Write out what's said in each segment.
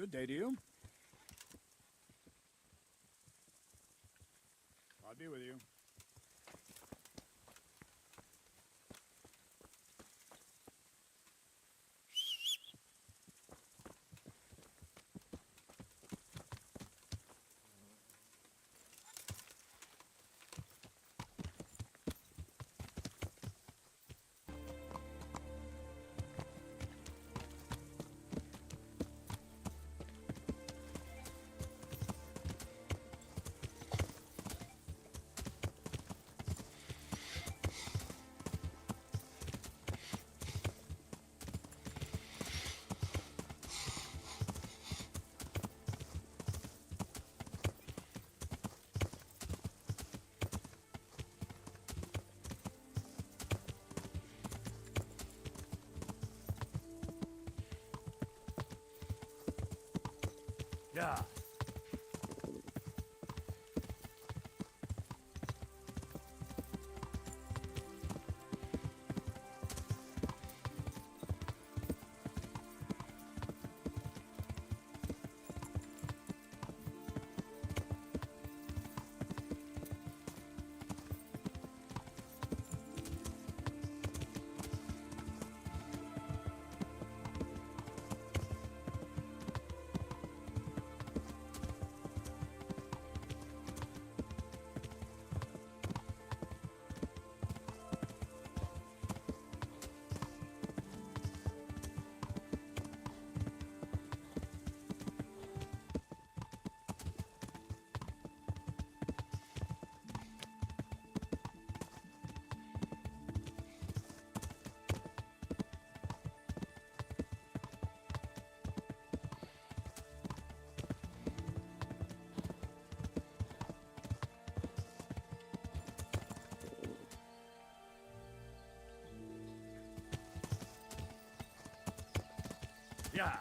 Good day to you. I'll be with you. Yeah. Yeah.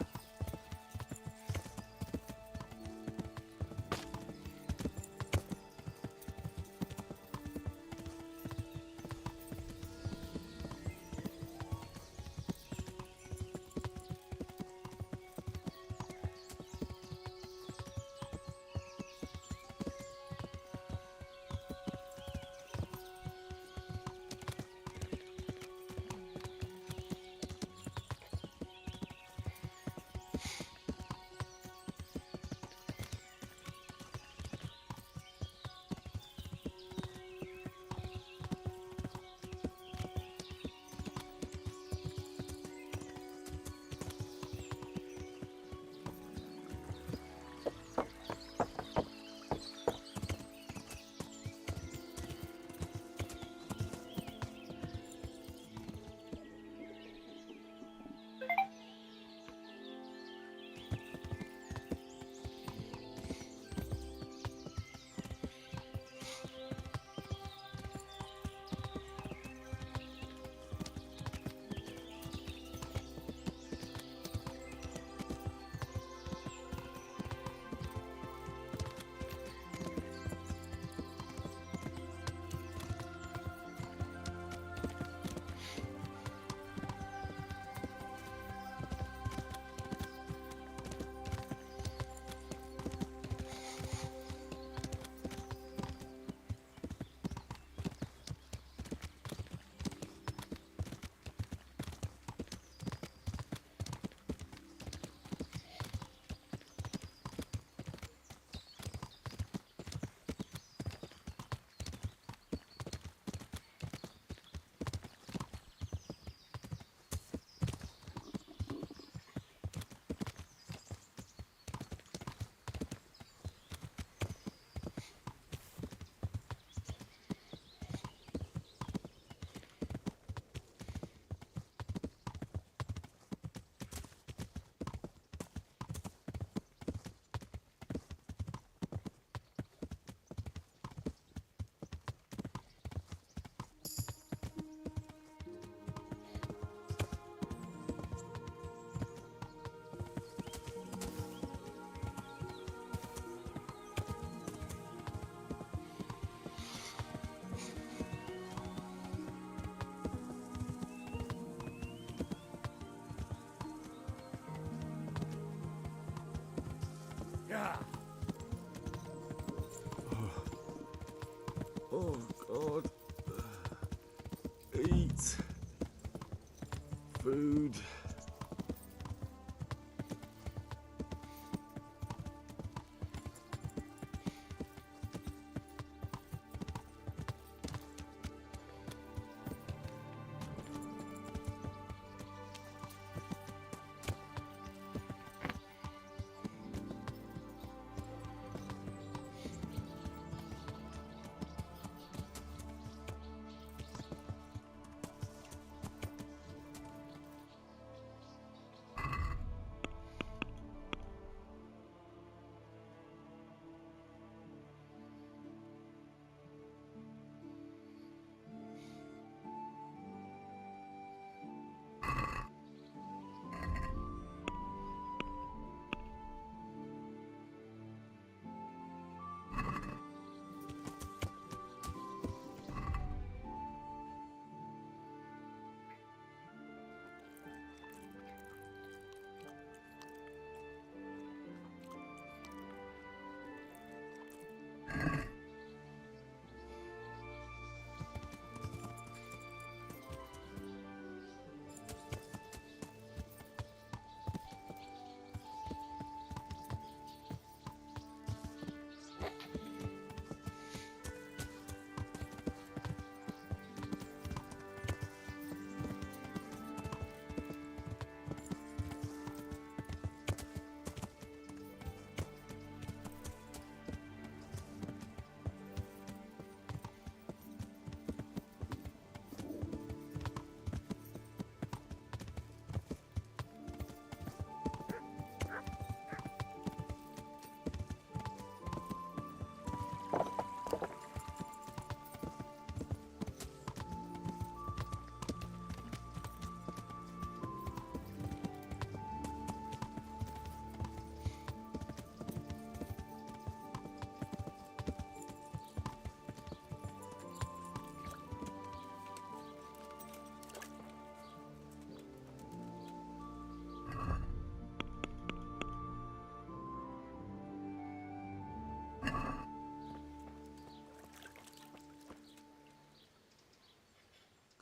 Rude.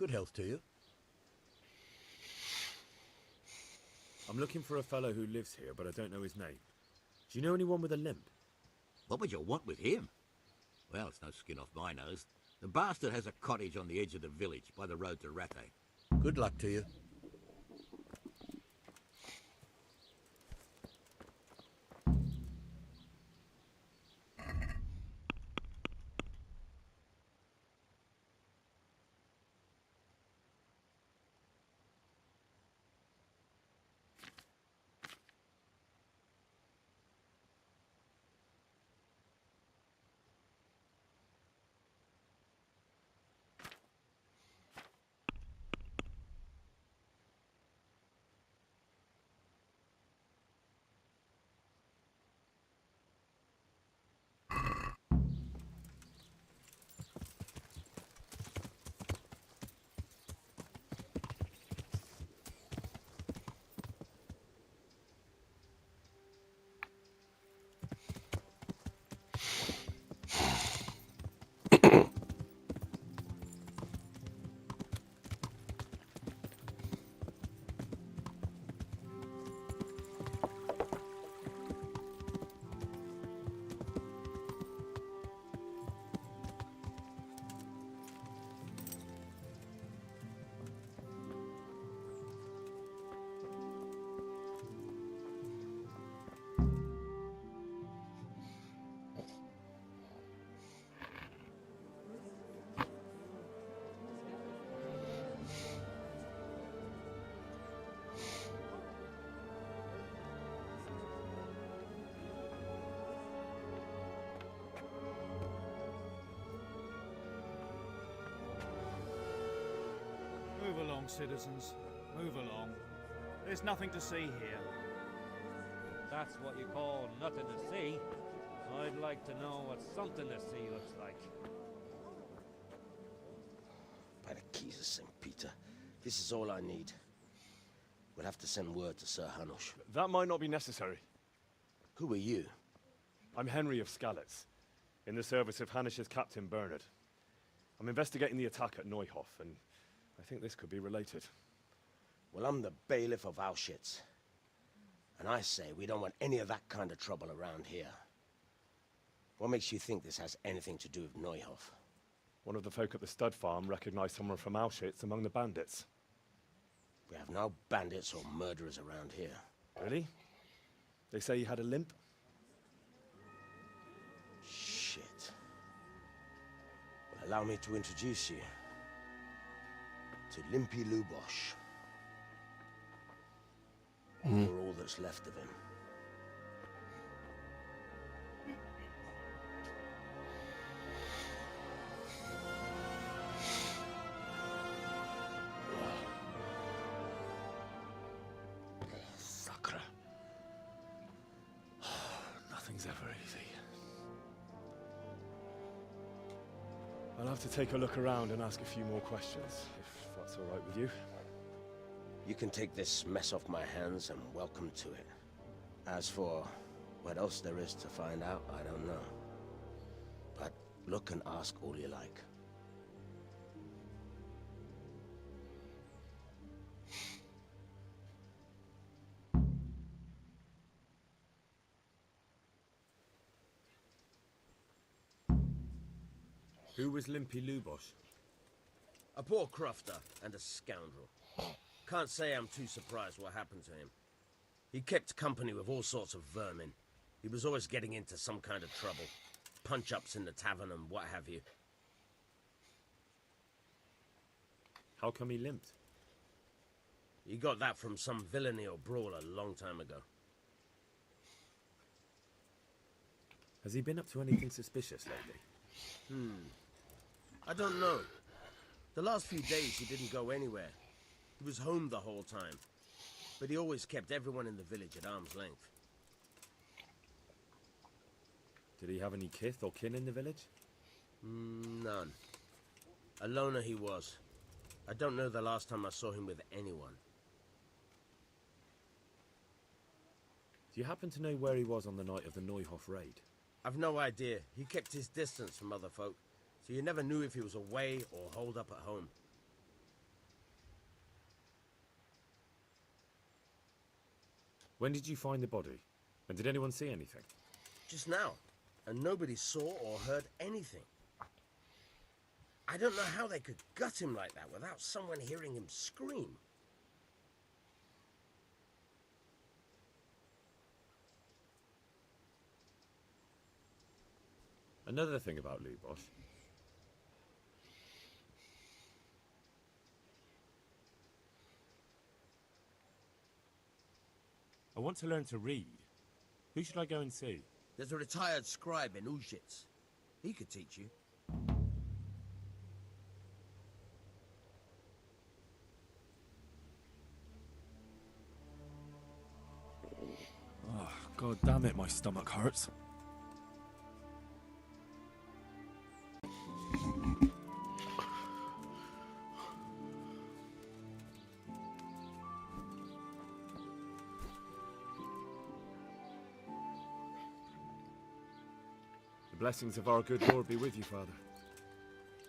Good health to you. I'm looking for a fellow who lives here, but I don't know his name. Do you know anyone with a limp? What would you want with him? Well, it's no skin off my nose. The bastard has a cottage on the edge of the village by the road to Rattay. Good luck to you. Move along, citizens. Move along. There's nothing to see here. That's what you call nothing to see. I'd like to know what something to see looks like. By the keys of St. Peter, this is all I need. We'll have to send word to Sir Hanush. That might not be necessary. Who are you? I'm Henry of Skalitz, in the service of Hanush's Captain Bernard. I'm investigating the attack at Neuhof, and I think this could be related. Well, I'm the bailiff of Auschwitz. And I say we don't want any of that kind of trouble around here. What makes you think this has anything to do with Neuhof? One of the folk at the stud farm recognized someone from Auschwitz among the bandits. We have no bandits or murderers around here. Really? They say he had a limp? Shit. Well, allow me to introduce you to Limpy Lubosh. You're all that's left of him. Sacre. Nothing's ever easy. I'll have to take a look around and ask a few more questions, if that's all right with you. You can take this mess off my hands and welcome to it. As for what else there is to find out, I don't know. But look and ask all you like. Who was Limpy Lubosh? A poor crofter and a scoundrel. Can't say I'm too surprised what happened to him. He kept company with all sorts of vermin. He was always getting into some kind of trouble. Punch-ups in the tavern and what have you. How come he limped? He got that from some villainy or brawl a long time ago. Has he been up to anything suspicious lately? I don't know. The last few days he didn't go anywhere. He was home the whole time. But he always kept everyone in the village at arm's length. Did he have any kith or kin in the village? None. A loner he was. I don't know the last time I saw him with anyone. Do you happen to know where he was on the night of the Neuhof raid? I've no idea. He kept his distance from other folk, so you never knew if he was away or holed up at home. When did you find the body? And did anyone see anything? Just now. And nobody saw or heard anything. I don't know how they could gut him like that without someone hearing him scream. Another thing about Lubosh. I want to learn to read. Who should I go and see? There's a retired scribe in Auschwitz. He could teach you. Oh, God damn it, my stomach hurts. The blessings of our good Lord be with you, Father.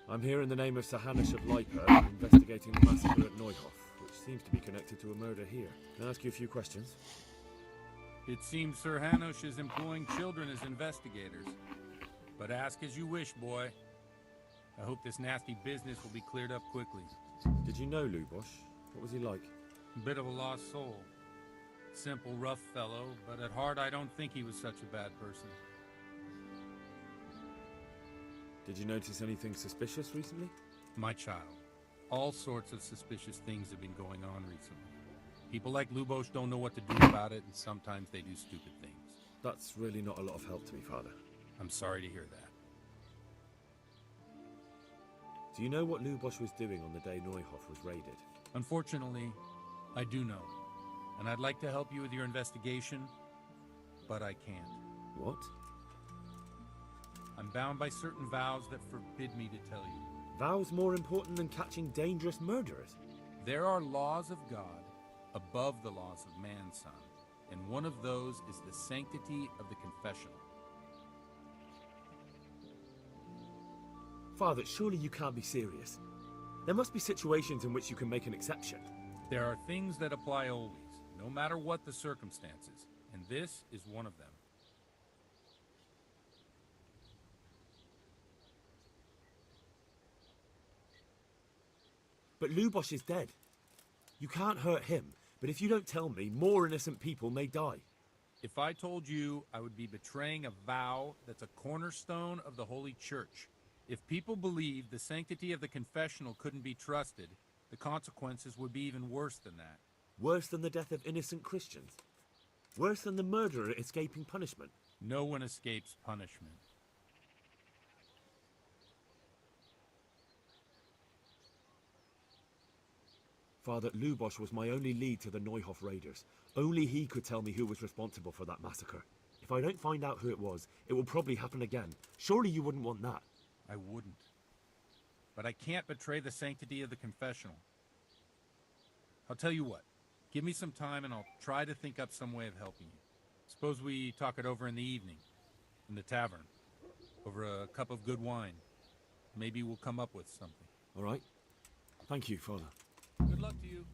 I'm here in the name of Sir Hanush of Leiper, investigating the massacre at Neuhof, which seems to be connected to a murder here. Can I ask you a few questions? It seems Sir Hanush is employing children as investigators. But ask as you wish, boy. I hope this nasty business will be cleared up quickly. Did you know Lubosh? What was he like? A bit of a lost soul. Simple, rough fellow, but at heart I don't think he was such a bad person. Did you notice anything suspicious recently? My child, all sorts of suspicious things have been going on recently. People like Lubosh don't know what to do about it, and sometimes they do stupid things. That's really not a lot of help to me, Father. I'm sorry to hear that. Do you know what Lubosh was doing on the day Neuhof was raided? Unfortunately, I do know. And I'd like to help you with your investigation, but I can't. What? I'm bound by certain vows that forbid me to tell you. Vows more important than catching dangerous murderers? There are laws of God above the laws of man, son, and one of those is the sanctity of the confessional. Father, surely you can't be serious. There must be situations in which you can make an exception. There are things that apply always, no matter what the circumstances, and this is one of them. But Lubosh is dead. You can't hurt him, but if you don't tell me, more innocent people may die. If I told you, I would be betraying a vow that's a cornerstone of the Holy Church. If people believed the sanctity of the confessional couldn't be trusted, the consequences would be even worse than that. Worse than the death of innocent Christians? Worse than the murderer escaping punishment? No one escapes punishment. Father, Lubosh was my only lead to the Neuhof raiders. Only he could tell me who was responsible for that massacre. If I don't find out who it was, it will probably happen again. Surely you wouldn't want that. I wouldn't. But I can't betray the sanctity of the confessional. I'll tell you what. Give me some time and I'll try to think up some way of helping you. Suppose we talk it over in the evening, in the tavern, over a cup of good wine. Maybe we'll come up with something. All right. Thank you, Father. Good luck to you.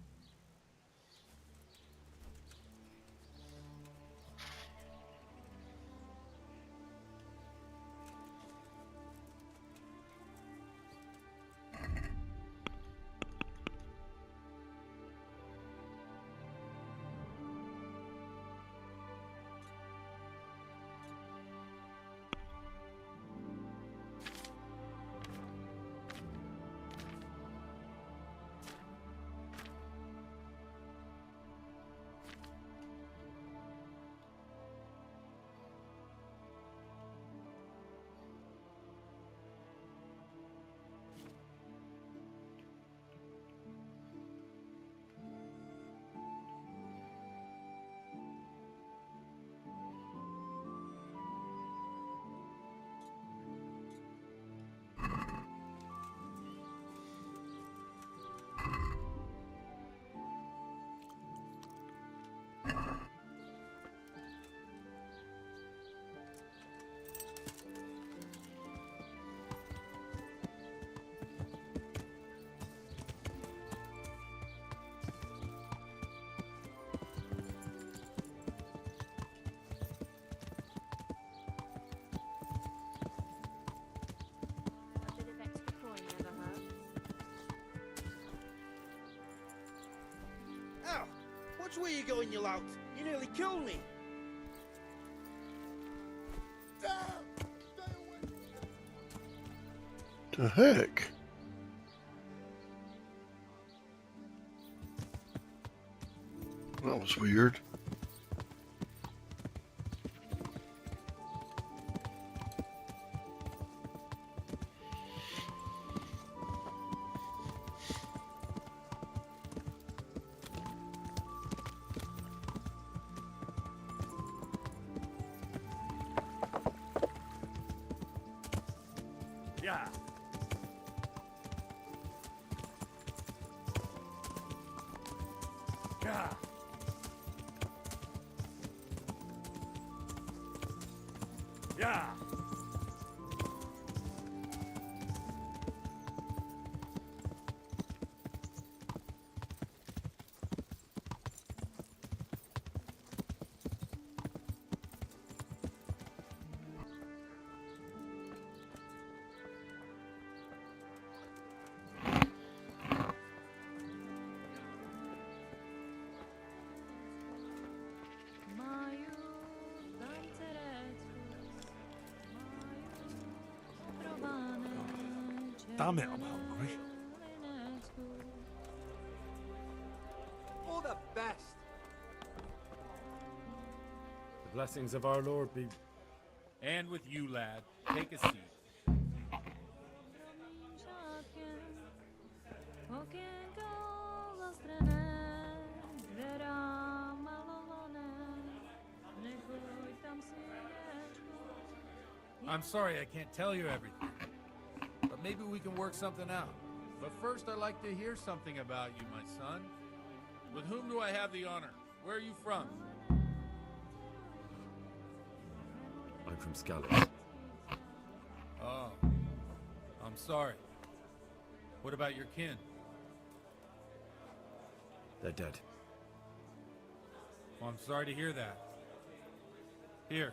A bit of extra coin never hurts. Ow! Watch where you're going, you lout! You nearly killed me! The heck? That was weird. Yeah. Yeah. Yeah. Damn it, I'm hungry. All the best! The blessings of our Lord be... And with you, lad. Take a seat. I'm sorry I can't tell you everything, but maybe we can work something out. But first I'd like to hear something about you, my son. With whom do I have the honor? Where are you from? I'm from Scallis. Oh, I'm sorry. What about your kin? They're dead. Well, I'm sorry to hear that. Here,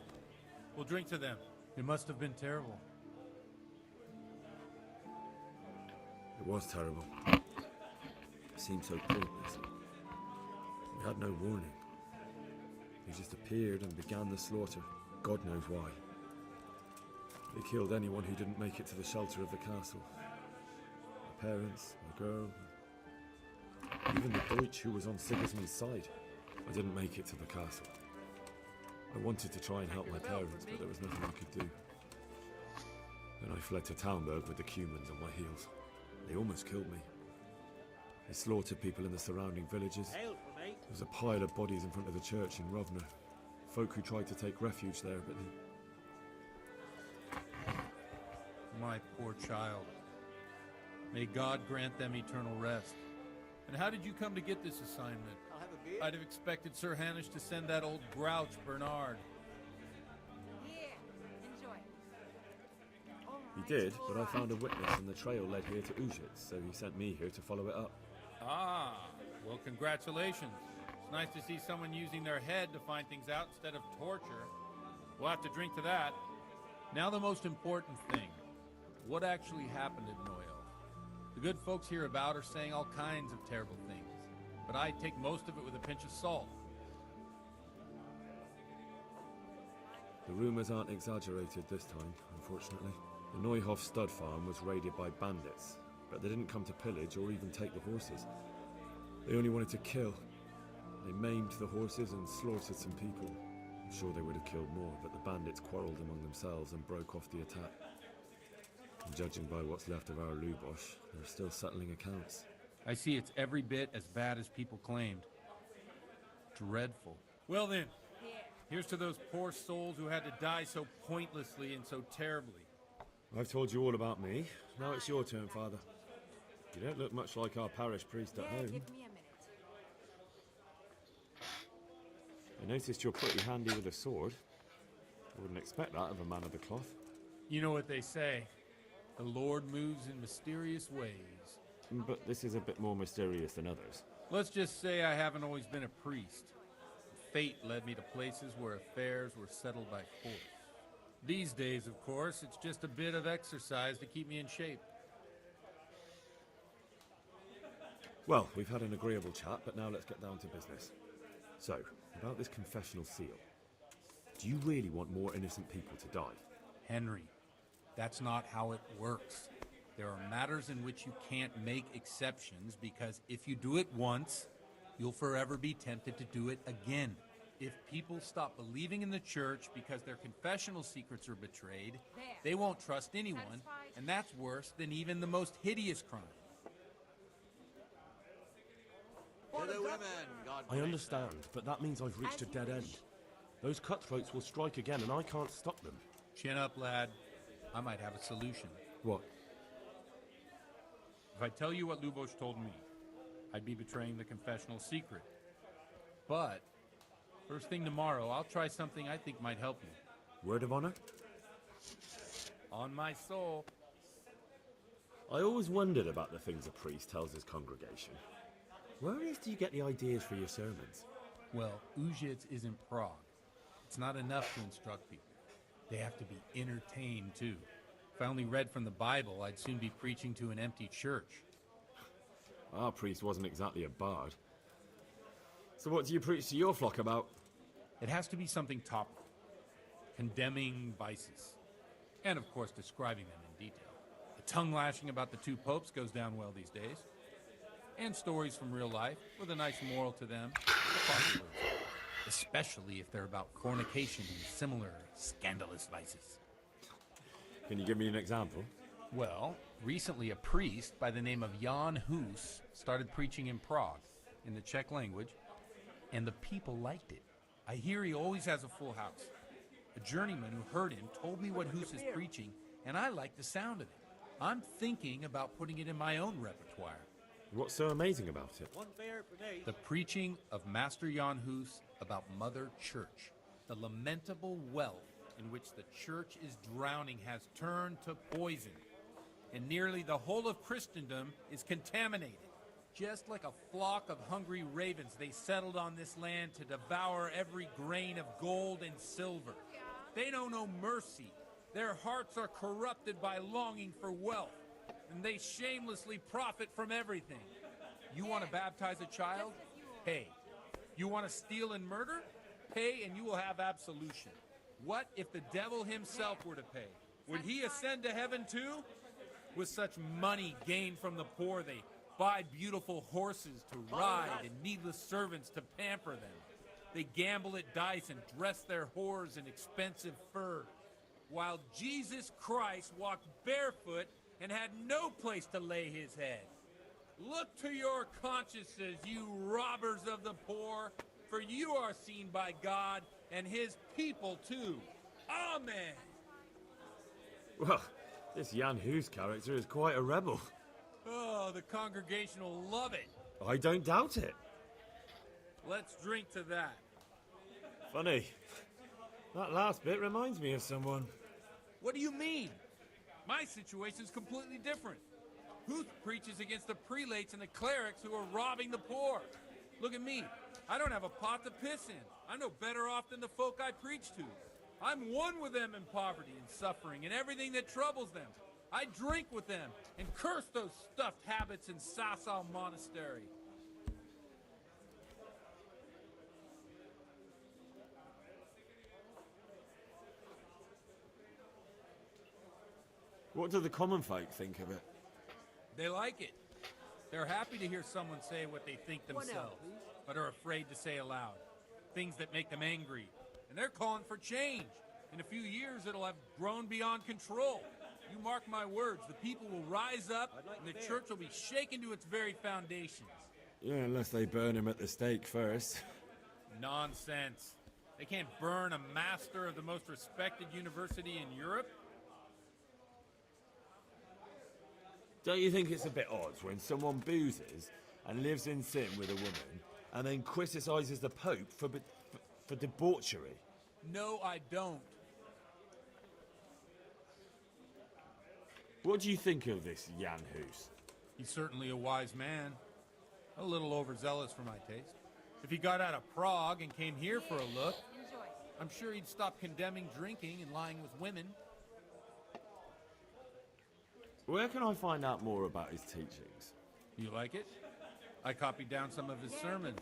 we'll drink to them. It must have been terrible. It was terrible. It seemed so pointless. We had no warning. They just appeared and began the slaughter. God knows why. They killed anyone who didn't make it to the shelter of the castle. My parents, my girl, even the Deutsch who was on Sigismund's side. I didn't make it to the castle. I wanted to try and help my parents, but there was nothing I could do. Then I fled to Talmberg with the Cumans on my heels. They almost killed me. They slaughtered people in the surrounding villages. Hail for me. There was a pile of bodies in front of the church in Rovna. Folk who tried to take refuge there, but they... My poor child. May God grant them eternal rest. And how did you come to get this assignment? I'll have a beer. I'd have expected Sir Hanish to send that old grouch, Bernard. Here, enjoy. He did, but I found a witness and the trail led here to Ujitz, so he sent me here to follow it up. Ah, well, congratulations. It's nice to see someone using their head to find things out instead of torture. We'll have to drink to that. Now the most important thing. What actually happened at Noyo? The good folks hereabout are saying all kinds of terrible things, but I take most of it with a pinch of salt. The rumours aren't exaggerated this time, unfortunately. The Neuhof stud farm was raided by bandits, but they didn't come to pillage or even take the horses. They only wanted to kill. They maimed the horses and slaughtered some people. I'm sure they would have killed more, but the bandits quarrelled among themselves and broke off the attack. And judging by what's left of our Lubosh, they're still settling accounts. I see it's every bit as bad as people claimed. Dreadful. Well then, here's to those poor souls who had to die so pointlessly and so terribly. I've told you all about me. Now it's your turn, Father. You don't look much like our parish priest at home. Give me a minute. I noticed you're pretty handy with a sword. I wouldn't expect that of a man of the cloth. You know what they say. The Lord moves in mysterious ways. But this is a bit more mysterious than others. Let's just say I haven't always been a priest. Fate led me to places where affairs were settled by force. These days, of course, it's just a bit of exercise to keep me in shape. Well, we've had an agreeable chat, but now let's get down to business. So, about this confessional seal. Do you really want more innocent people to die? Henry, that's not how it works. There are matters in which you can't make exceptions because if you do it once, you'll forever be tempted to do it again. If people stop believing in the church because their confessional secrets are betrayed, they won't trust anyone, and that's worse than even the most hideous crime. To the women, God I understand, but that means I've reached a dead end. Those cutthroats will strike again, and I can't stop them. Chin up, lad. I might have a solution. What? If I tell you what Lubosh told me, I'd be betraying the confessional secret. But first thing tomorrow, I'll try something I think might help you. Word of honor? On my soul. I always wondered about the things a priest tells his congregation. Where on earth do you get the ideas for your sermons? Well, Ujitz is in Prague. It's not enough to instruct people. They have to be entertained, too. If I only read from the Bible, I'd soon be preaching to an empty church. Our priest wasn't exactly a bard. So what do you preach to your flock about? It has to be something topical. Condemning vices. And, of course, describing them in detail. The tongue-lashing about the two popes goes down well these days. And stories from real life, with a nice moral to them, are popular. Especially if they're about fornication and similar scandalous vices. Can you give me an example? Well, recently a priest by the name of Jan Hus started preaching in Prague, in the Czech language, and the people liked it. I hear he always has a full house. A journeyman who heard him told me what Hus is preaching, and I like the sound of it. I'm thinking about putting it in my own repertoire. What's so amazing about it? One beer for me. The preaching of Master Jan Hus about Mother Church. The lamentable wealth in which the church is drowning has turned to poison, and nearly the whole of Christendom is contaminated. Just like a flock of hungry ravens, they settled on this land to devour every grain of gold and silver. They know no mercy. Their hearts are corrupted by longing for wealth, and they shamelessly profit from everything. You want to baptize a child? Pay. You want to steal and murder? Pay and you will have absolution. What if the devil himself were to pay? Would he ascend to heaven too? With such money gained from the poor, they buy beautiful horses to ride and needless servants to pamper them. They gamble at dice and dress their whores in expensive fur, while Jesus Christ walked barefoot and had no place to lay his head. Look to your consciences, you robbers of the poor, for you are seen by God and his people too. Amen. Well, this Jan Hus character is quite a rebel. Oh, the congregation will love it. I don't doubt it. Let's drink to that. Funny. That last bit reminds me of someone. What do you mean? My situation's completely different. Huth preaches against the prelates and the clerics who are robbing the poor. Look at me. I don't have a pot to piss in. I'm no better off than the folk I preach to. I'm one with them in poverty and suffering and everything that troubles them. I drink with them and curse those stuffed habits in Sasau Monastery. What do the common folk think of it? They like it. They're happy to hear someone say what they think themselves, but are afraid to say aloud. Things that make them angry. And they're calling for change. In a few years, it'll have grown beyond control. You mark my words, the people will rise up, and the church will be shaken to its very foundations. Yeah, unless they burn him at the stake first. Nonsense. They can't burn a master of the most respected university in Europe. Don't you think it's a bit odd when someone boozes and lives in sin with a woman and then criticizes the Pope for debauchery? No, I don't. What do you think of this Jan Hus? He's certainly a wise man. A little overzealous for my taste. If he got out of Prague and came here for a look, I'm sure he'd stop condemning drinking and lying with women. Where can I find out more about his teachings? You like it? I copied down some of his sermons.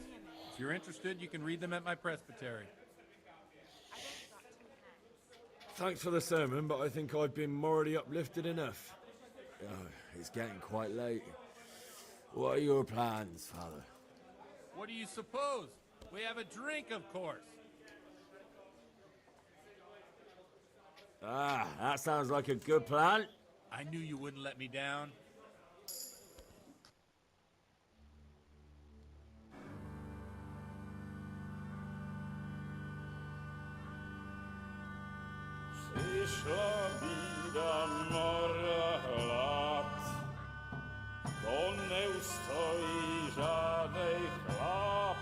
If you're interested, you can read them at my presbytery. Thanks for the sermon, but I think I've been morally uplifted enough. Oh, it's getting quite late. What are your plans, Father? What do you suppose? We have a drink, of course. Ah, that sounds like a good plan. I knew you wouldn't let me down. Przyszła bida mora lat, to nie ustoi żadnej chlap.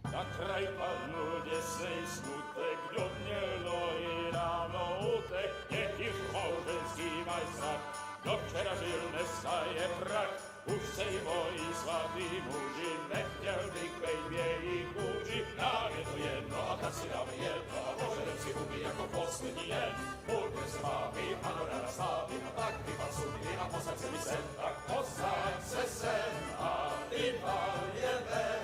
Na kraj panuje swej smutek, do mnie loi rano utek, niech ich małżeński majstrak, do wczorajszego staje prak. Už sejmoj svatý muži, nechtěl bych bejbě i kůži. Nám je to jedno a tak si dáme jedno a požerem si huby jako poslední jen. Půjďme se vámi a do rána slávy a tak vypad sudy a posaď se mi sem. Tak posaď se sem a vypad je ven.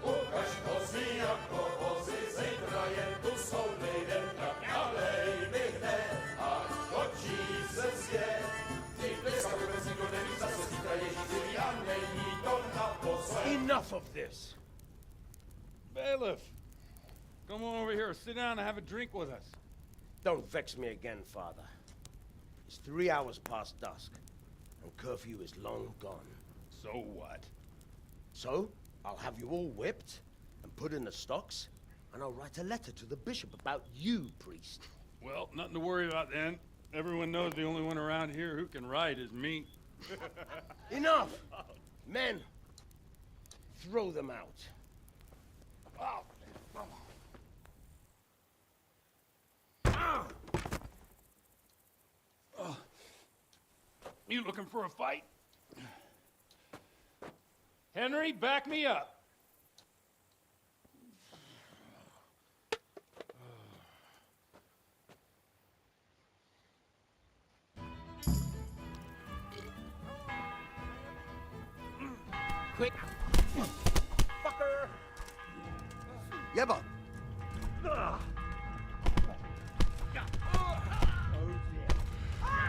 Ukaž kozy jako vozy, zítra je tu soudnej den. Tak nalej mi hned, ať točí se svět. Enough of this! Bailiff! Come on over here, sit down and have a drink with us. Don't vex me again, Father. It's 3 hours past dusk, and curfew is long gone. So what? So, I'll have you all whipped and put in the stocks, and I'll write a letter to the bishop about you, priest. Well, nothing to worry about then. Everyone knows the only one around here who can write is me. Enough! Men, throw them out. You looking for a fight? Henry, back me up. Quick! Fucker! Yabba! Oh dear.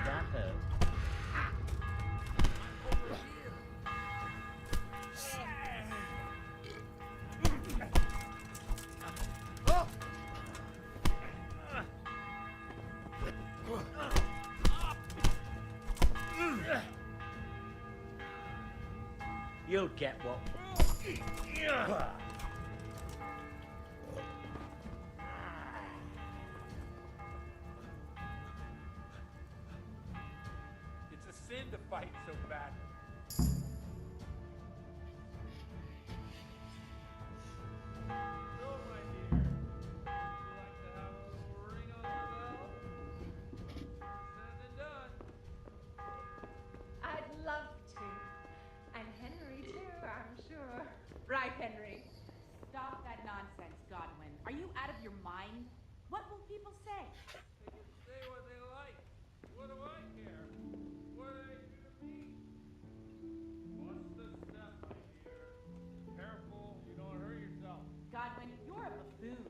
That hurt. You'll get what. It's a sin to fight so badly. I'd love to. And Henry, too, I'm sure. Right, Henry. Stop that nonsense, Godwin. Are you out of your mind? What will people say? They can say what they like. What do I care? What do they do to me? What's the step, my dear? Careful, you don't hurt yourself. Godwin, you're a buffoon.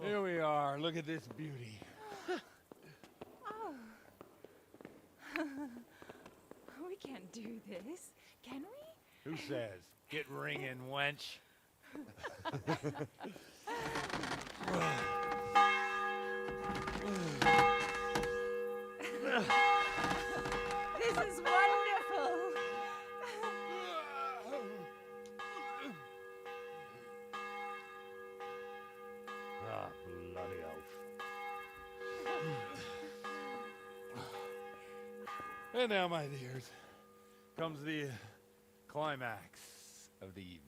Here we are. Look at this beauty. Oh. We can't do this, can we? Who says? Get ringing, wench. This is wonderful. Ah, bloody oath. And now, my dears, comes the climax of the evening.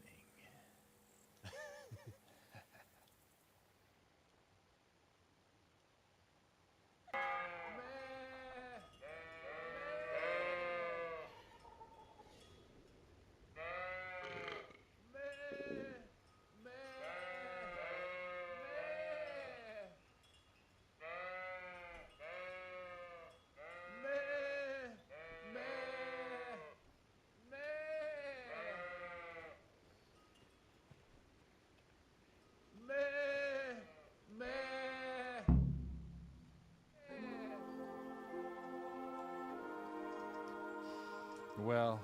Well,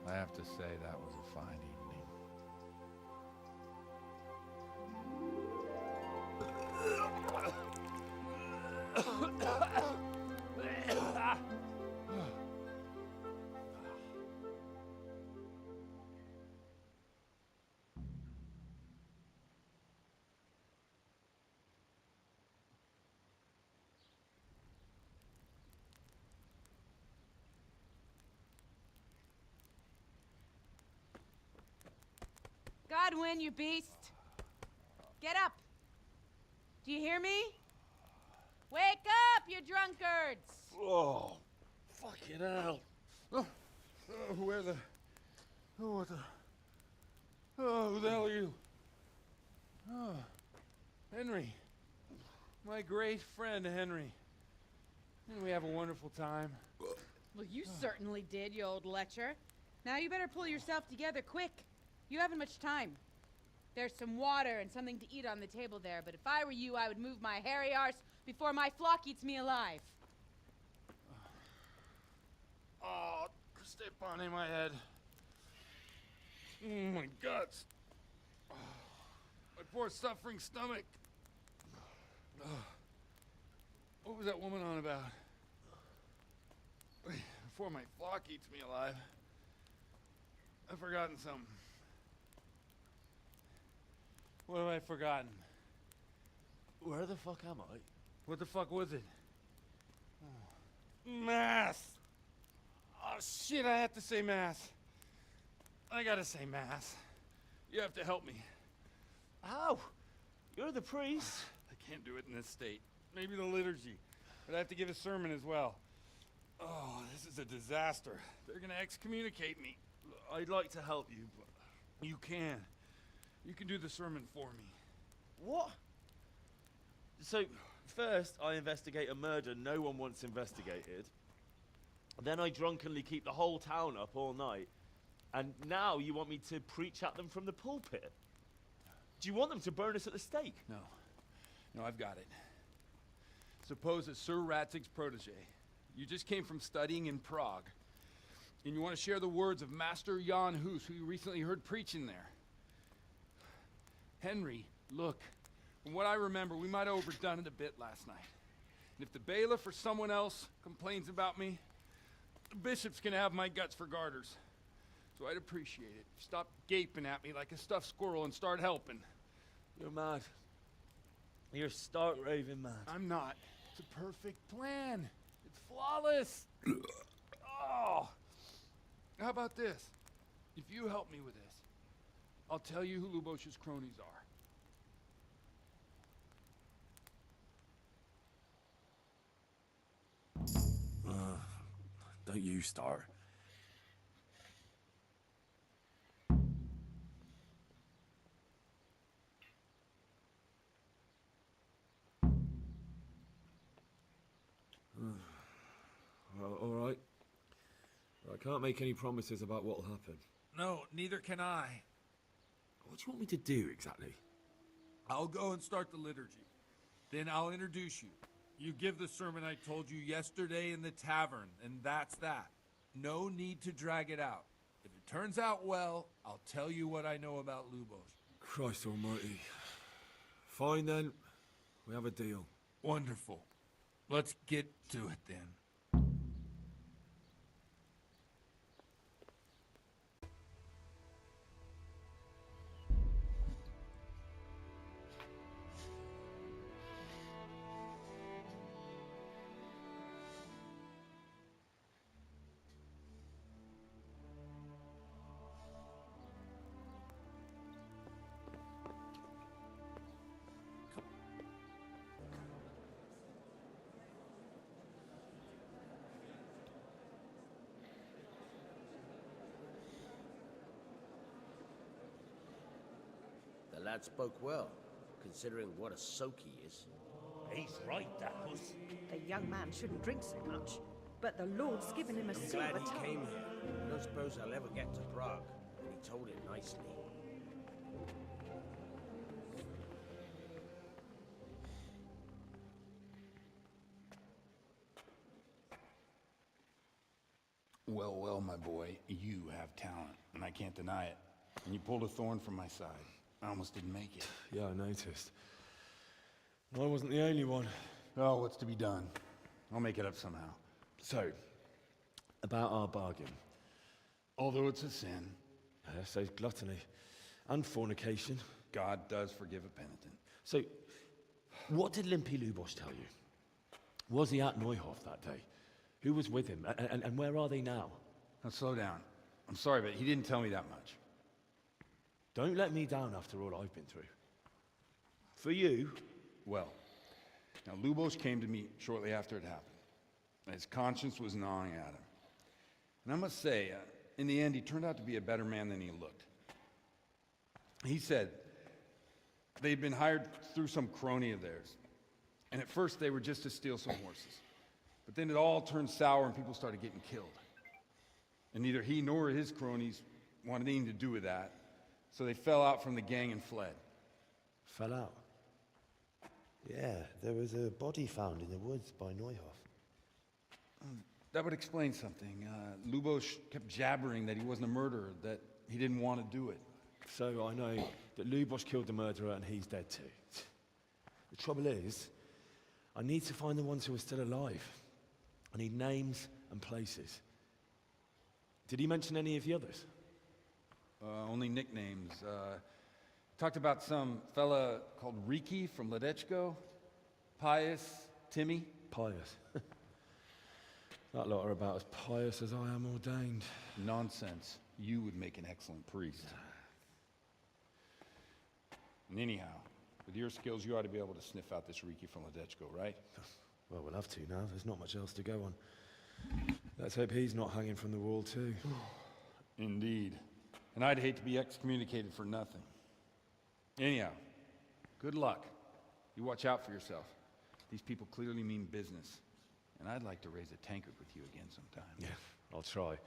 I have to say that was a fine evening. Godwin, you beast. Get up. Do you hear me? Wake up, you drunkards. Oh, fucking hell. Where the... Oh, what the... Oh, who the hell are you? Oh, Henry. My great friend, Henry. Didn't we have a wonderful time? Well, you certainly did, you old lecher. Now you better pull yourself together quick. You haven't much time. There's some water and something to eat on the table there, but if I were you, I would move my hairy arse before my flock eats me alive. Oh, step on in my head. Oh, my guts. Oh, my poor suffering stomach. Oh, what was that woman on about? Before my flock eats me alive. I've forgotten something. What have I forgotten? Where the fuck am I? What the fuck was it? Oh. Mass! Oh shit, I have to say mass. I gotta say Mass. You have to help me. How? You're the priest. I can't do it in this state. Maybe the liturgy. But I have to give a sermon as well. Oh, this is a disaster. They're gonna excommunicate me. I'd like to help you, but... You can. You can do the sermon for me. What? So, first I investigate a murder no one wants investigated. Then I drunkenly keep the whole town up all night. And now you want me to preach at them from the pulpit? Do you want them to burn us at the stake? No. No, I've got it. Suppose that Sir Ratzig's protege. You just came from studying in Prague. And you want to share the words of Master Jan Hus, who you recently heard preaching there. Henry, look. From what I remember, we might have overdone it a bit last night. And if the bailiff or someone else complains about me, the bishop's gonna have my guts for garters. So I'd appreciate it. Stop gaping at me like a stuffed squirrel and start helping. You're mad. You're stark raving mad. I'm not. It's a perfect plan. It's flawless. Oh. How about this? If you help me with this, I'll tell you who Lubosh's cronies are. Don't you start. Well, all right. I can't make any promises about what'll happen. No, neither can I. What do you want me to do exactly? I'll go and start the liturgy. Then I'll introduce you. You give the sermon I told you yesterday in the tavern, and that's that. No need to drag it out. If it turns out well, I'll tell you what I know about Lubosh. Christ almighty. Fine then. We have a deal. Wonderful. Let's get to it then. The lad spoke well, considering what a soak he is. He's right, that was. The young man shouldn't drink so much, but the Lord's given him a I'm silver glad he tongue. came here. I don't suppose I'll ever get to Prague, and he told it nicely. Well, well, my boy, you have talent, and I can't deny it. And you pulled a thorn from my side. I almost didn't make it. Yeah, I noticed. I wasn't the only one. Oh, what's to be done? I'll make it up somehow. So, about our bargain. Although it's a sin, So gluttony and fornication. God does forgive a penitent. So, what did Limpy Lubosh tell you? Was he at Neuhof that day? Who was with him? And where are they now? Now slow down. I'm sorry, but he didn't tell me that much. Don't let me down after all I've been through. For you, Well, now Lubosh came to me shortly after it happened. His conscience was gnawing at him. And I must say, in the end, he turned out to be a better man than he looked. He said they'd been hired through some crony of theirs. And at first they were just to steal some horses. But then it all turned sour and people started getting killed. And neither he nor his cronies wanted anything to do with that. So they fell out from the gang and fled. fell out. Yeah, there was a body found in the woods by Neuhof. That would explain something. Lubosh kept jabbering that he wasn't a murderer, that he didn't want to do it. So I know that Lubosh killed the murderer and he's dead too. The trouble is, I need to find the ones who are still alive. I need names and places. Did he mention any of the others? Only nicknames. Talked about some fella called Riki from Ledechko, Pius, Timmy. Pious. That lot are about as pious as I am ordained. Nonsense. You would make an excellent priest. And anyhow, with your skills, you ought to be able to sniff out this Riki from Ledechko, right? Well, we'll have to now. There's not much else to go on. Let's hope he's not hanging from the wall, too. Indeed. And I'd hate to be excommunicated for nothing. Anyhow, good luck. You watch out for yourself. These people clearly mean business. And I'd like to raise a tankard with you again sometime. Yeah, I'll try.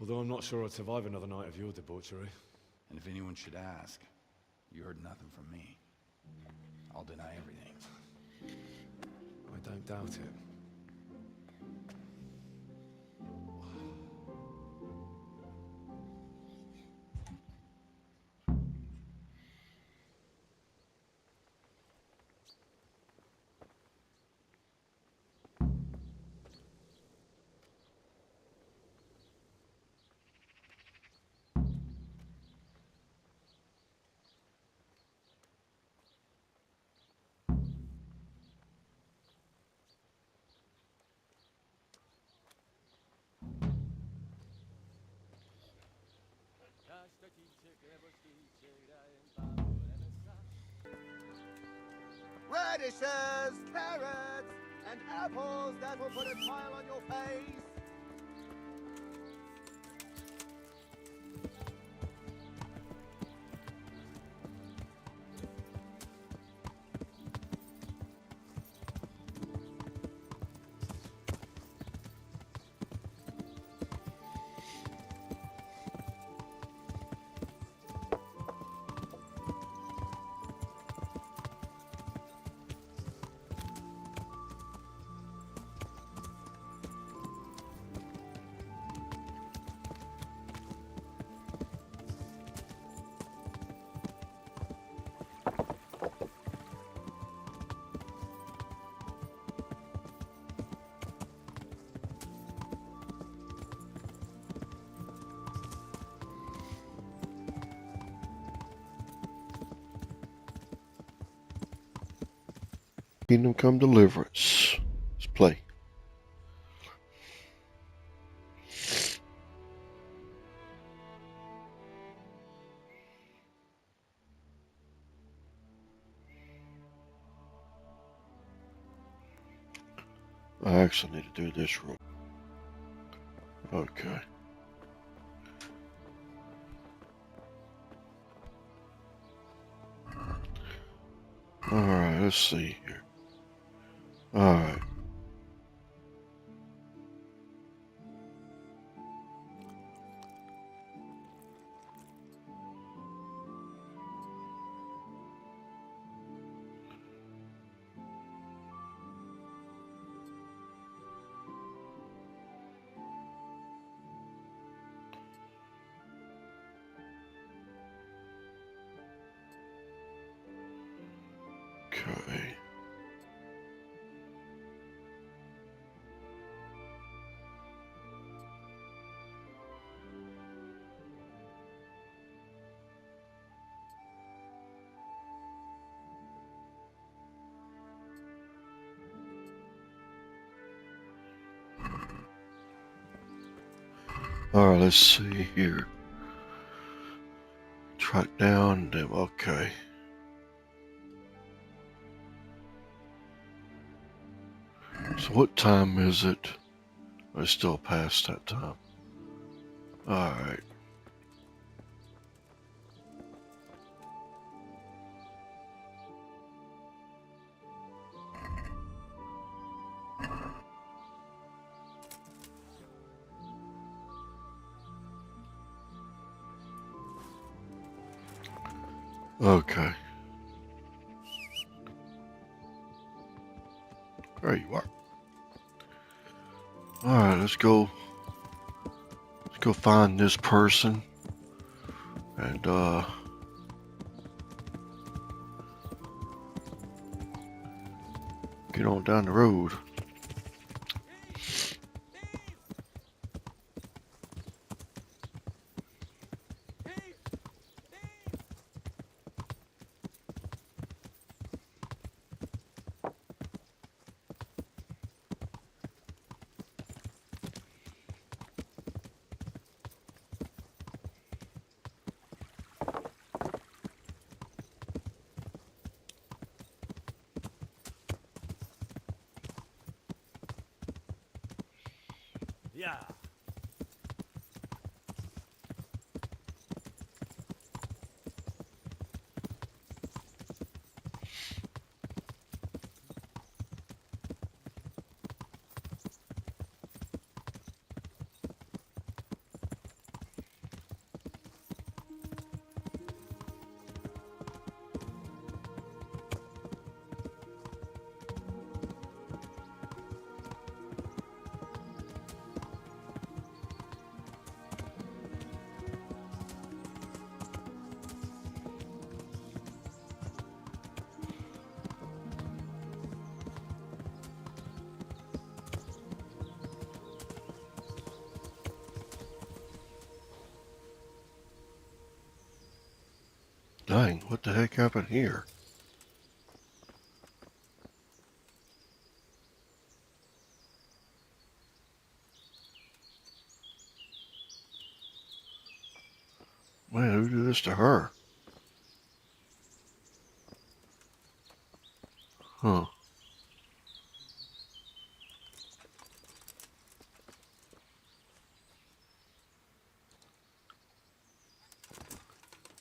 Although I'm not sure I'd survive another night of your debauchery. And if anyone should ask, you heard nothing from me. I'll deny everything. I don't doubt it. Radishes, carrots, and apples that will put a smile on your face. Kingdom Come Deliverance. Let's play. I actually need to do this room. Okay. Alright, let's see here. Alright. Okay. Alright, let's see here. Track down them. Okay. So what time is it? It's still past that time. Alright. Okay. There you are. Alright, let's go. Let's go find this person. And, get on down the road. Yeah. Dang, what the heck happened here? Man, who did this to her? Huh.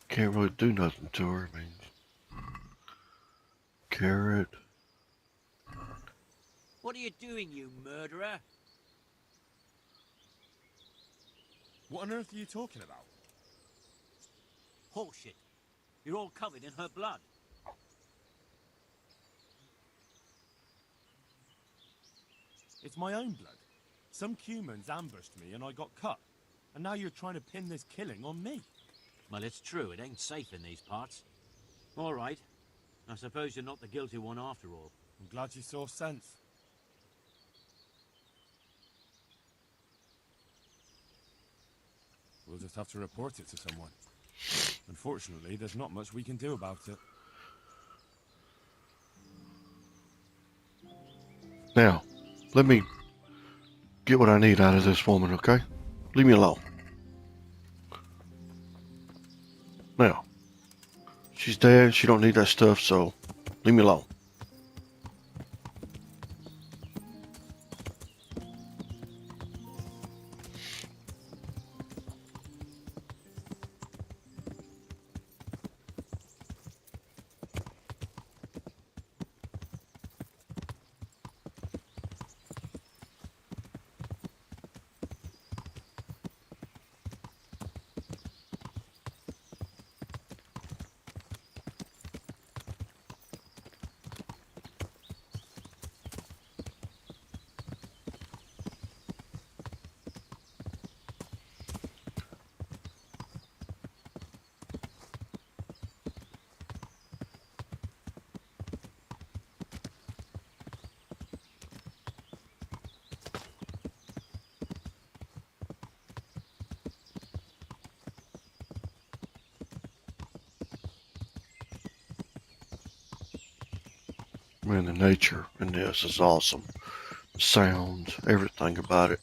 Can't really do nothing to her. I mean, carrot. What are you doing, you murderer? What on earth are you talking about? Horseshit. You're all covered in her blood. It's my own blood. Some humans ambushed me and I got cut. And now you're trying to pin this killing on me. Well, it's true. It ain't safe in these parts. All right. I suppose you're not the guilty one after all. I'm glad you saw sense. We'll just have to report it to someone. Unfortunately, there's not much we can do about it. Now, let me get what I need out of this woman, okay? Leave me alone. Now, she's dead. She don't need that stuff, so leave me alone. Man, the nature in this is awesome. The sounds, everything about it.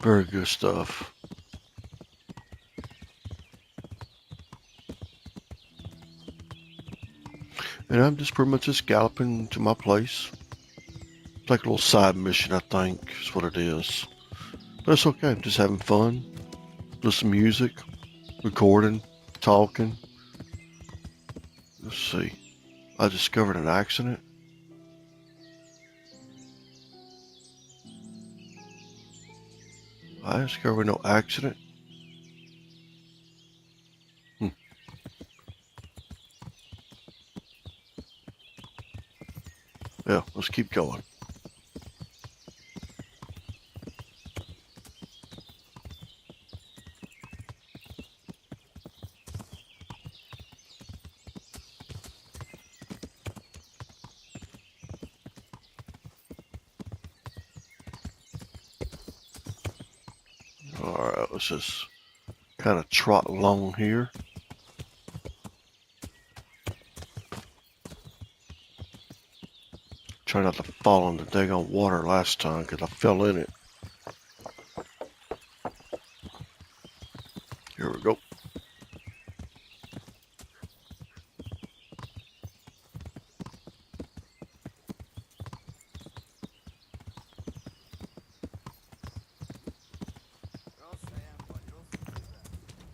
Very good stuff. And I'm just pretty much just galloping to my place. It's like a little side mission, I think, is what it is. But it's okay. I'm just having fun. Listen to music, recording, talking. Let's see. I discovered an accident. I discovered no accident. Yeah, let's keep going. Alright, let's just kind of trot along here. Try not to fall in the daggone water last time because I fell in it. Here we go.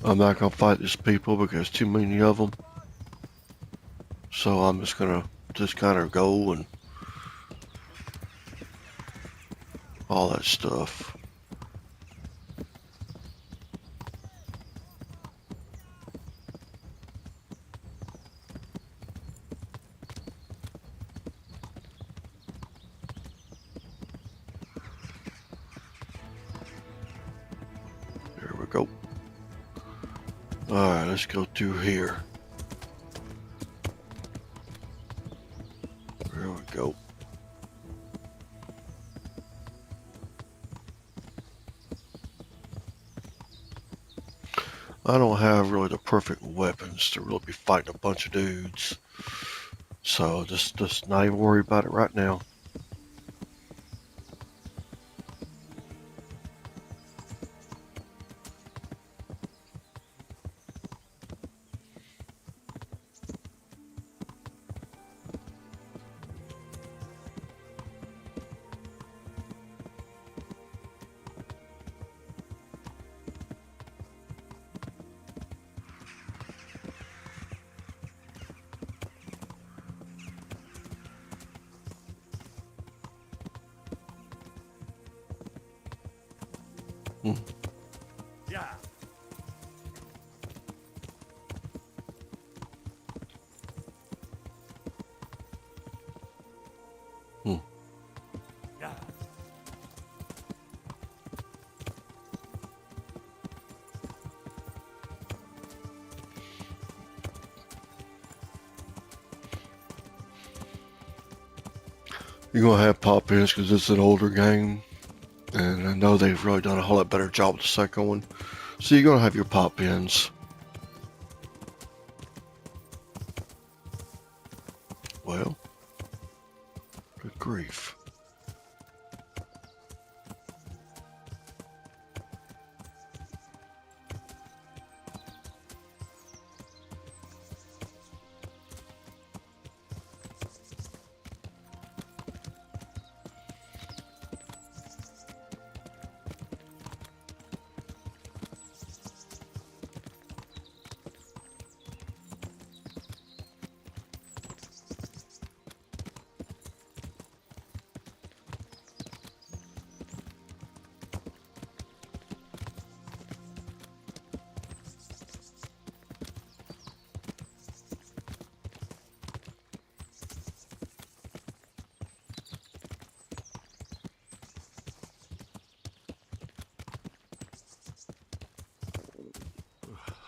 I'm not gonna fight these people because too many of them. So I'm just gonna kind of go and all that stuff. There we go. Alright, let's go through here. There we go. I don't have really the perfect weapons to really be fighting a bunch of dudes. So just not even worry about it right now. Hmm. Yeah. Hmm. Yeah. You're gonna have pop-ins because it's an older game. And I know they've really done a whole lot better job with the second one. So you're gonna have your pop-ins. Well, good grief.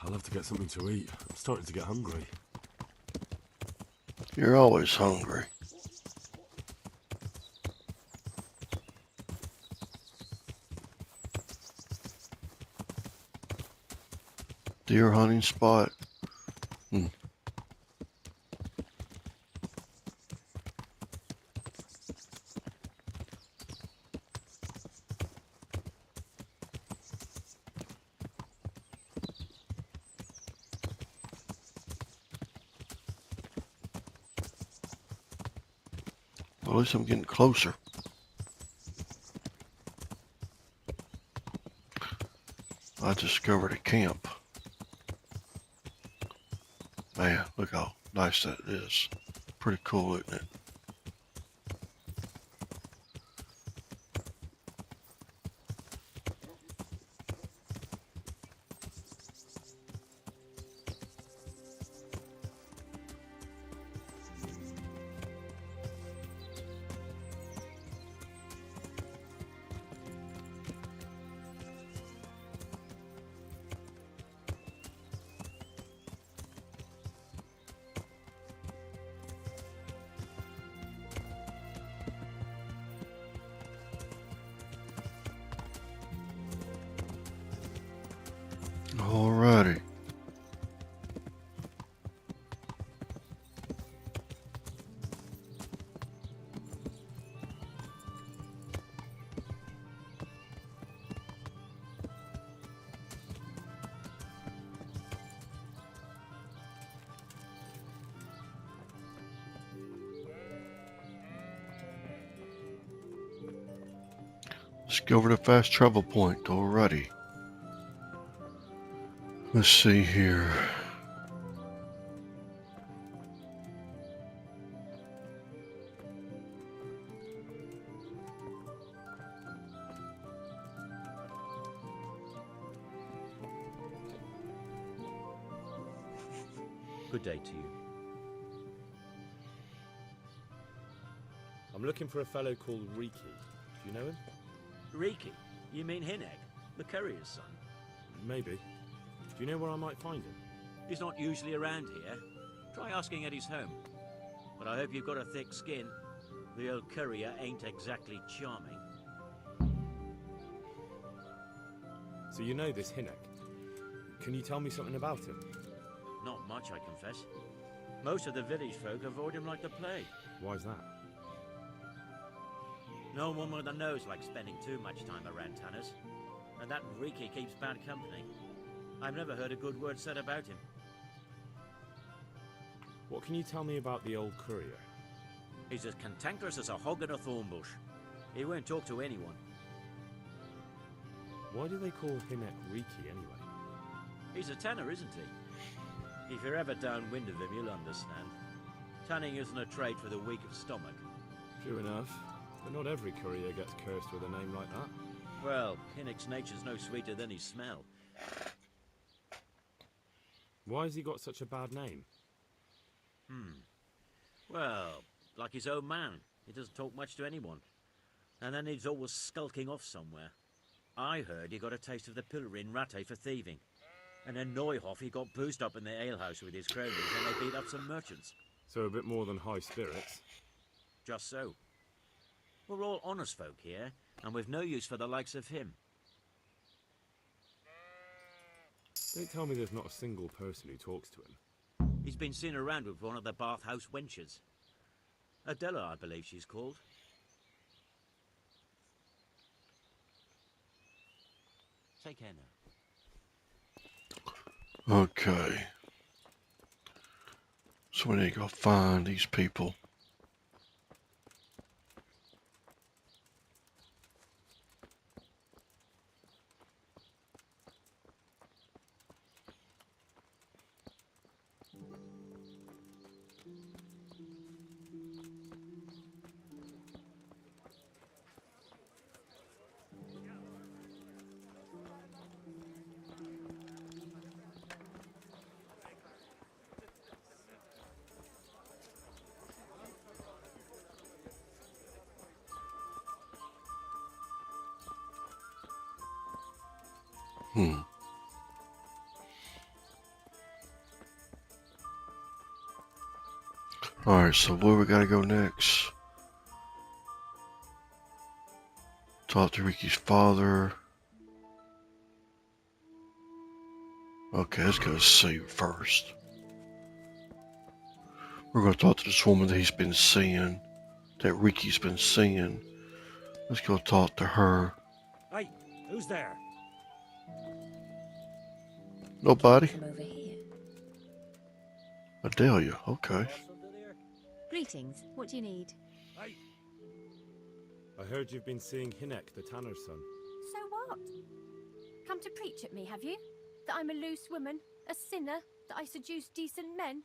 I'll have to get something to eat. I'm starting to get hungry. You're always hungry. Deer hunting spot. Hmm. Well, at least I'm getting closer. I discovered a camp. Man, look how nice that is. Pretty cool, isn't it? Alrighty. Discovered a fast travel point already. Let's see here. Good day to you. I'm looking for a fellow called Riki. Do you know him? Riki? You mean Hinek, the courier's son? Maybe. Do you know where I might find him? He's not usually around here. Try asking at his home. But I hope you've got a thick skin. The old courier ain't exactly charming. So you know this Hinek. Can you tell me something about him? Not much, I confess. Most of the village folk avoid him like the plague. Why's that? No one with a nose likes spending too much time around Tanners. And that Riki keeps bad company. I've never heard a good word said about him. What can you tell me about the old courier? He's as cantankerous as a hog in a thorn bush. He won't talk to anyone. Why do they call Hinek Riki anyway? He's a tanner, isn't he? If you're ever downwind of him, you'll understand. Tanning isn't a trade for the weak of stomach. True enough. But not every courier gets cursed with a name like that. Well, Hinek's nature's no sweeter than his smell. Why has he got such a bad name? Well, like his own man. He doesn't talk much to anyone. And then he's always skulking off somewhere. I heard he got a taste of the pillory in Rattay for thieving. And in Neuhof he got boozed up in the alehouse with his cronies and they beat up some merchants. So a bit more than high spirits. Just so. We're all honest folk here, and we've no use for the likes of him. Don't tell me there's not a single person who talks to him. He's been seen around with one of the bathhouse wenches. Adela, I believe she's called. Take care now. Okay. So we need to go find these people. Alright, so where we gotta go next? Talk to Riki's father. Okay, let's go see her first. We're gonna talk to this woman that he's been seeing, that Riki's been seeing. Let's go talk to her. Hey, who's there? Nobody? Come over here. Adelia, okay. Greetings. What do you need? Hey. I heard you've been seeing Hinek, the tanner's son. So what? Come to preach at me, have you? That I'm a loose woman, a sinner, that I seduce decent men?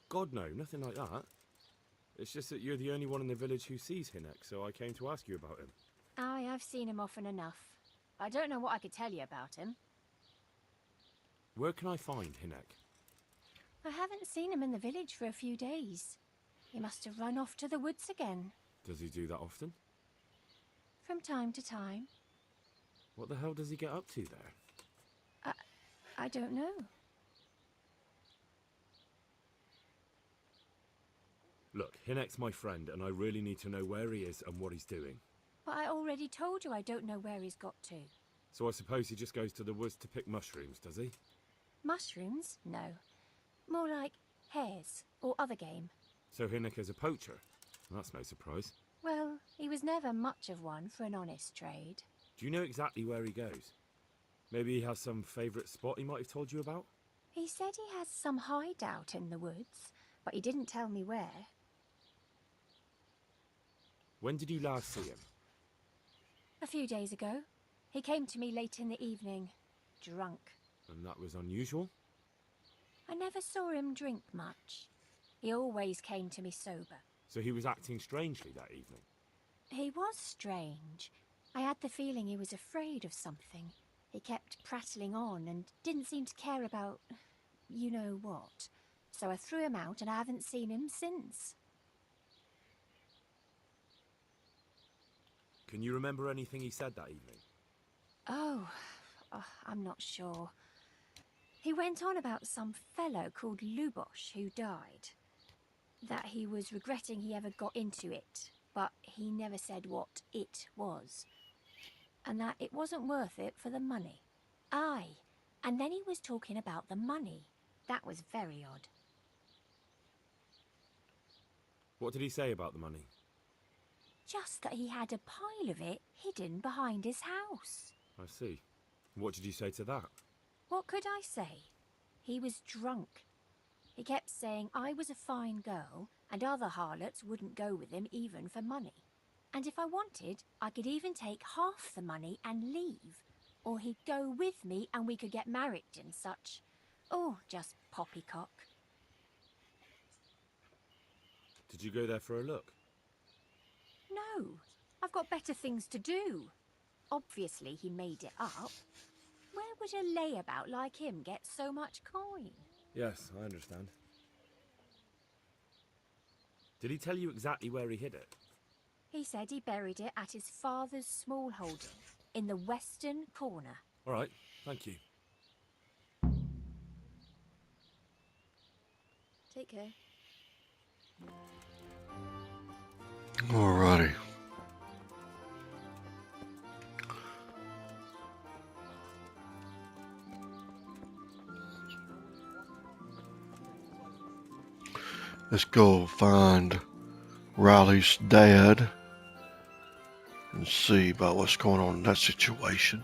God, no, nothing like that. It's just that you're the only one in the village who sees Hinek, so I came to ask you about him. Aye, I've seen him often enough. I don't know what I could tell you about him. Where can I find Hinek? I haven't seen him in the village for a few days. He must have run off to the woods again. Does he do that often? From time to time. What the hell does he get up to there? I don't know. Look, Hinek's my friend, and I really need to know where he is and what he's doing. But I already told you I don't know where he's got to. So I suppose he just goes to the woods to pick mushrooms, does he? Mushrooms? No. More like hares or other game. So Hinek is a poacher? That's no surprise. Well, he was never much of one for an honest trade. Do you know exactly where he goes? Maybe he has some favourite spot he might have told you about? He said he has some hideout in the woods, but he didn't tell me where. When did you last see him? A few days ago. He came to me late in the evening, drunk. And that was unusual? I never saw him drink much. He always came to me sober. So he was acting strangely that evening? He was strange. I had the feeling he was afraid of something. He kept prattling on and didn't seem to care about you know what. So I threw him out and I haven't seen him since. Can you remember anything he said that evening? Oh, I'm not sure. He went on about some fellow called Lubosh who died. That he was regretting he ever got into it, but he never said what it was. And that it wasn't worth it for the money. Aye, and then he was talking about the money. That was very odd. What did he say about the money? Just that he had a pile of it hidden behind his house. I see. What did you say to that? What could I say? He was drunk. He kept saying I was a fine girl and other harlots wouldn't go with him even for money. And if I wanted, I could even take half the money and leave. Or he'd go with me and we could get married and such. Oh, just poppycock. Did you go there for a look? No, I've got better things to do. Obviously he made it up. Where would a layabout like him get so much coin? Yes, I understand. Did he tell you exactly where he hid it? He said he buried it at his father's small holding in the western corner. All right, thank you. Take care. Alrighty. Let's go find Riley's dad and see about what's going on in that situation.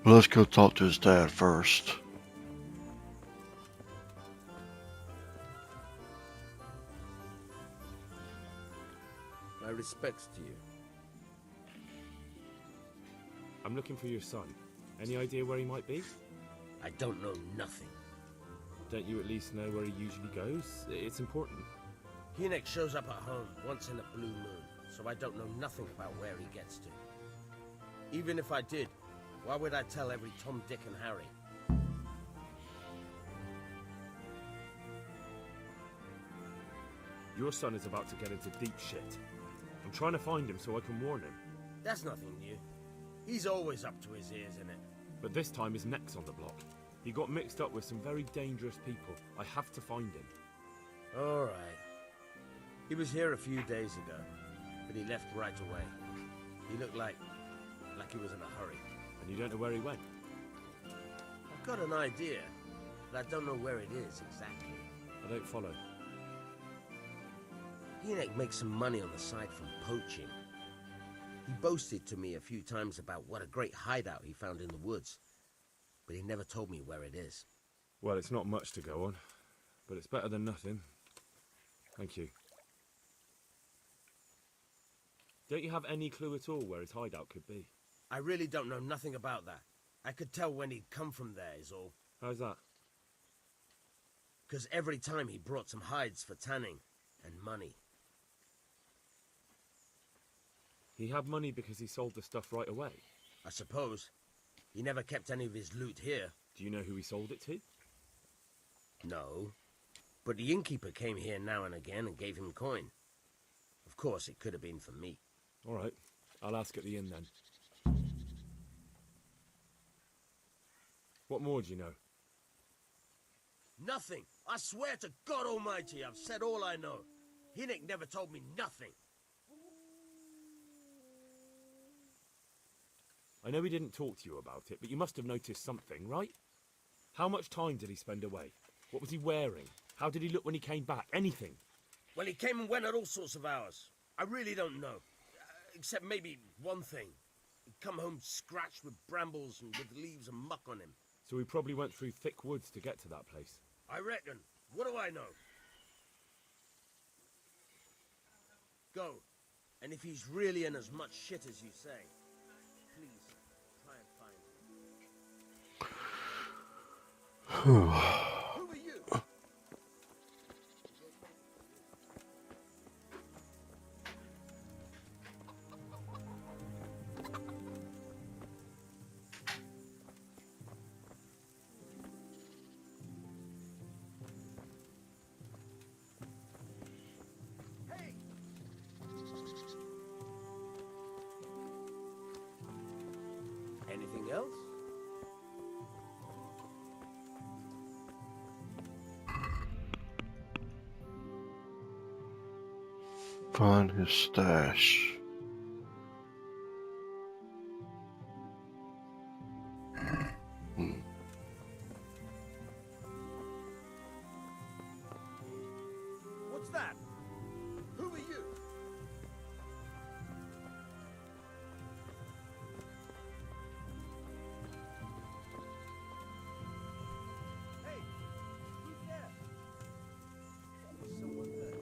Well, let's go talk to his dad first. My respects to you. I'm looking for your son. Any idea where he might be? I don't know nothing. Don't you at least know where he usually goes? It's important. Hynek shows up at home once in a blue moon, so I don't know nothing about where he gets to. Even if I did, why would I tell every Tom, Dick and Harry? Your son is about to get into deep shit. I'm trying to find him so I can warn him. That's nothing new. He's always up to his ears in it. But this time his neck's on the block. He got mixed up with some very dangerous people. I have to find him. All right. He was here a few days ago, but he left right away. He looked like he was in a hurry. And you don't know where he went? I've got an idea, but I don't know where it is exactly. I don't follow. Hynek makes some money on the side from poaching. He boasted to me a few times about what a great hideout he found in the woods, but he never told me where it is. Well, it's not much to go on, but it's better than nothing. Thank you. Don't you have any clue at all where his hideout could be? I really don't know nothing about that. I could tell when he'd come from there is all. How's that? 'Cause every time he brought some hides for tanning and money. He had money because he sold the stuff right away? I suppose. He never kept any of his loot here. Do you know who he sold it to? No. But the innkeeper came here now and again and gave him coin. Of course, it could have been for me. All right. I'll ask at the inn then. What more do you know? Nothing. I swear to God Almighty, I've said all I know. Hynek never told me nothing. I know he didn't talk to you about it, but you must have noticed something, right? How much time did he spend away? What was he wearing? How did he look when he came back? Anything? Well, he came and went at all sorts of hours. I really don't know. Except maybe one thing. He'd come home scratched with brambles and with leaves and muck on him. So he probably went through thick woods to get to that place. I reckon. What do I know? Go. And if he's really in as much shit as you say, please try and find him. Who are you? Anything else? Find his stash. What's that? Who are you? Hey, who's there? There's someone there.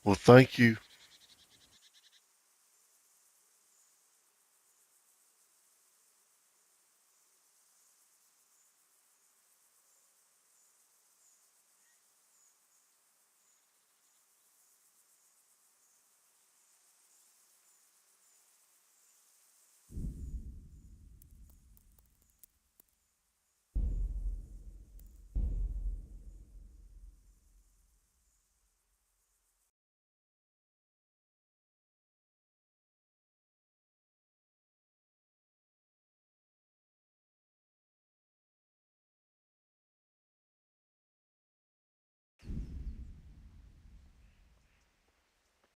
Well, thank you